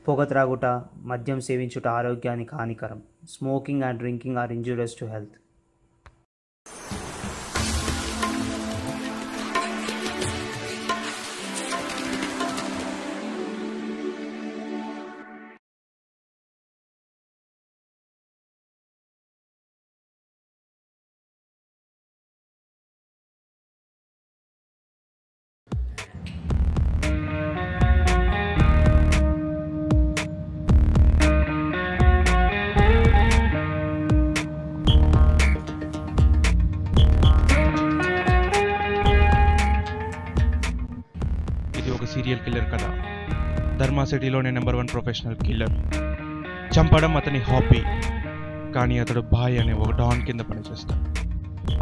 పొగ త్రాగుట, మద్యం సేవించుట ఆరోగ్యానికి హానికరం. Smoking and drinking are injurious to health. Serial killer కథ. ధర్మా సిటీలోనే నెంబర్ 1 ప్రొఫెషనల్ కిల్లర్. చంపడం అతని హాబీ, కానీ అతడు బాయ్ అనే ఒక డాన్ కింద పనిచేస్తాడు.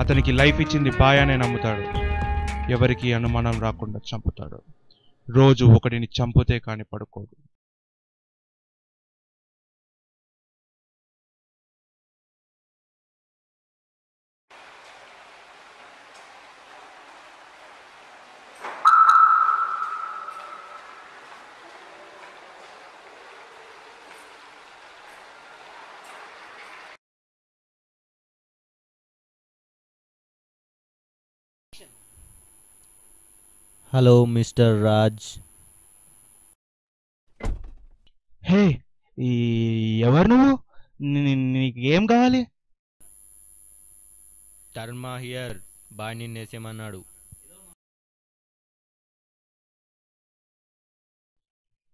అతనికి లైఫ్ ఇచ్చింది బాయ్ అనే నమ్ముతాడు. ఎవరికి అనుమానం రాకుండా చంపుతాడు. రోజు ఒకటిని చంపితే కానీ పడుకోడు. Hello mister Raj. హే, ఎవరు నువ్వు? నీకు ఏం కావాలి? ధర్మా హియర్. బాయ్ నిన్నేసేమన్నాడు.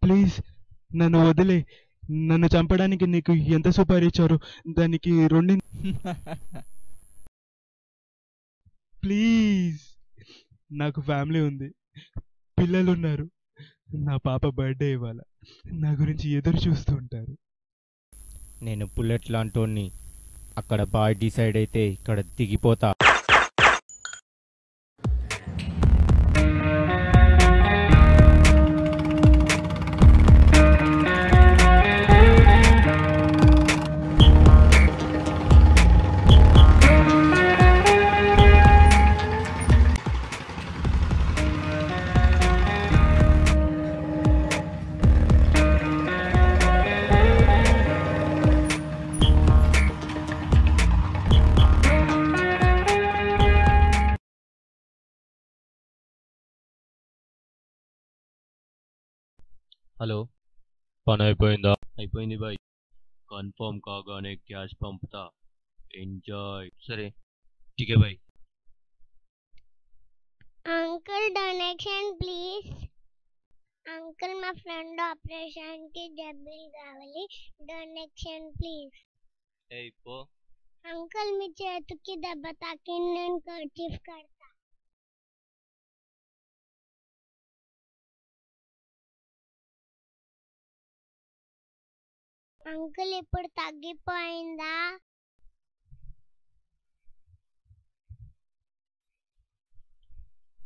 ప్లీజ్ నన్ను వదిలే. నన్ను చంపడానికి నీకు ఎంత సూపర్ ఇచ్చారు, దానికి 2. ప్లీజ్, నాకు ఫ్యామిలీ ఉంది, పిల్లలున్నారు. నా పాప బర్త్డే ఇవాళ. నా గురించి ఎదురు చూస్తూ ఉంటారు. నేను బుల్లెట్ లాంటోని. అక్కడ బాయ్ డిసైడ్ అయితే ఇక్కడ దిగిపోతా. హలో, పని అయిపోయిందా? అయిపోయింది బాయ్. కన్ఫర్మ్ కాగానే క్యాష్ పంపుతా. ఎంజాయ్. సరే, ఠీకే బాయ్. Uncle donation please. అంకుల్ మా ఫ్రెండ్ ఆపరేషన్ కి డబ్బులు కావాలి, డొనేషన్ ప్లీజ్. పో. అంకుల్ మీ చేతికి దెబ్బ తాకింది, నేను కర్చీఫ్ కడతా. అంకుల్ ఇప్పుడు తగ్గిపోయిందా?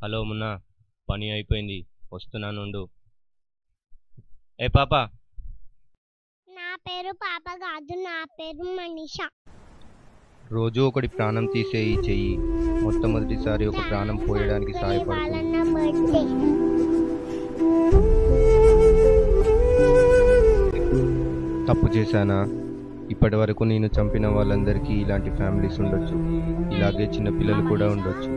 హలో మున్నా, పని అయిపోయింది, వస్తున్నానుండు. ఏ పాప. నా పేరు పాప కాదు, నా పేరు మనీషా. రోజు ఒకటి ప్రాణం తీసే ఈ చెయ్యి మొట్టమొదటిసారి ఒక ప్రాణం పోయడానికి సహాయపడుతుంది. నా బర్త్డే. తప్పు చేశానా? ఇప్పటి వరకు నేను చంపిన వాళ్ళందరికీ ఇలాంటి ఫ్యామిలీస్ ఉండొచ్చు, ఇలాగే చిన్న పిల్లలు కూడా ఉండొచ్చు.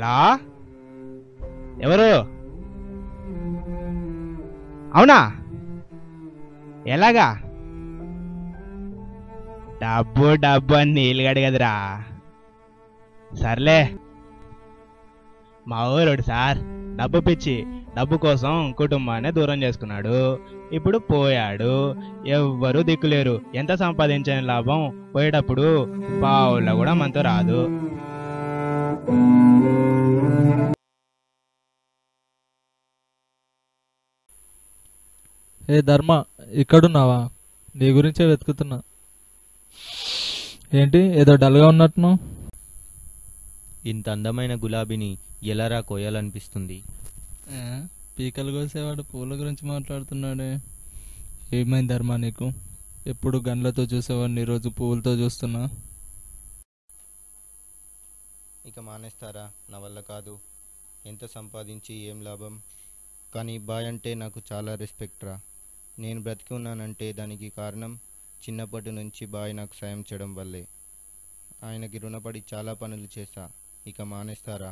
హలో, ఎవరు? అవునా, ఎలాగా? డబ్బు డబ్బు అని నీళ్ళు గడిగదురా. సర్లే, మా ఊరోడు సార్ డబ్బు పిచ్చి, డబ్బు కోసం కుటుంబాన్ని దూరం చేసుకున్నాడు. ఇప్పుడు పోయాడు, ఎవ్వరూ దిక్కులేరు. ఎంత సంపాదించని లాభం, పోయేటప్పుడు పావుల్లో కూడా మనతో రాదు. ఏ ధర్మ, ఇక్కడున్నావా? నీ గురించే వెతుకుతున్నా. ఏంటి ఏదో డల్గా ఉన్నట్టును? ఇంత అందమైన గులాబీని ఎలారా కోయాలనిపిస్తుంది? పీకలు కోసేవాడు పూల గురించి మాట్లాడుతున్నాడే. ఏమైంది ధర్మ నీకు? ఎప్పుడు గన్లతో చూసేవాడిని, ఈరోజు పువ్వులతో చూస్తున్నా. ఇక మానేస్తారా? నా వల్ల కాదు. ఎంత సంపాదించి ఏం లాభం? కానీ బాయ్ అంటే నాకు చాలా రెస్పెక్ట్ రా. నేను బ్రతికి ఉన్నానంటే దానికి కారణం చిన్నప్పటి నుంచి బాయ్ నాకు సాయం చేయడం వల్లే. ఆయనకి రుణపడి చాలా పనులు చేశా. ఇక మానేస్తారా?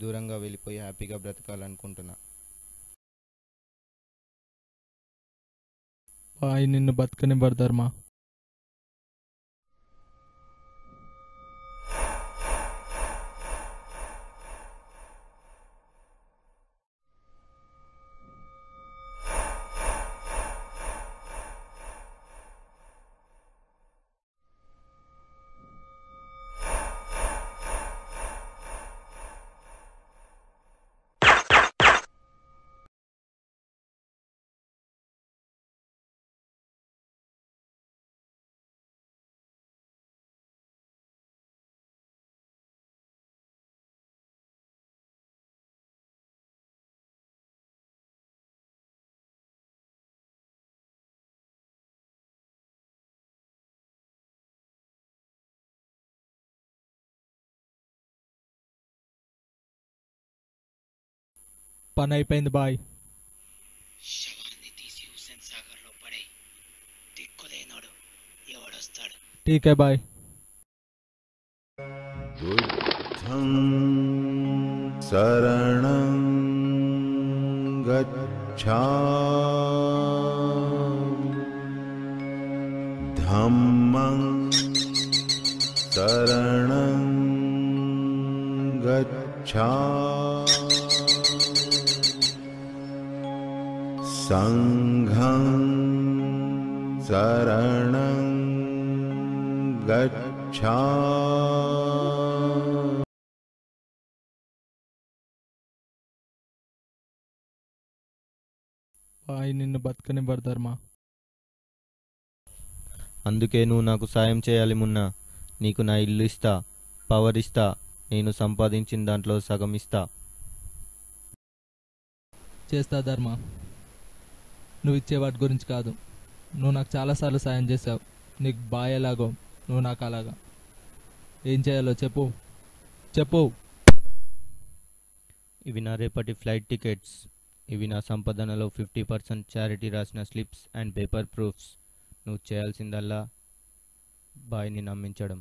దూరంగా వెళ్ళిపోయి హ్యాపీగా బ్రతకాలనుకుంటున్నా. బాయ్ నిన్ను బతకనివ్వరు ధర్మ. పని అయిపోయింది బాయ్. శవాన్ని తీసి హుస్సేన్ సాగర్ లో పడే, దిక్కులేనోడు ఎవడొస్తాడు? ఠీకే బాయ్. बुद्धं शरणं गच्छामि धम्मं शरणं गच्छामि संघं शरणं गच्छामि. బాయ్ నిన్ను బతకనివ్వరు ధర్మ. అందుకే నువ్వు నాకు సాయం చేయాలి మున్నా. నీకు నా ఇల్లు ఇస్తా, పవర్ ఇస్తా, నేను సంపాదించిన దాంట్లో సగం ఇస్తా. చేస్తా ధర్మ. నువ్వు ఇచ్చే వాటి గురించి కాదు. నువ్వు నాకు చాలాసార్లు సాయం చేసావు. నీకు బాయ్ ఎలాగో నువ్వు నాకు అలాగా. ఏం చేయాలో చెప్పు చెప్పు. ఇవి నా రేపటి ఫ్లైట్ టికెట్స్. ఇవి నా సంపాదనలో 50% చారిటీ రాసిన స్లిప్స్ అండ్ పేపర్ ప్రూఫ్స్. నువ్వు చేయాల్సిందల్లా బాయ్ని నమ్మించడం.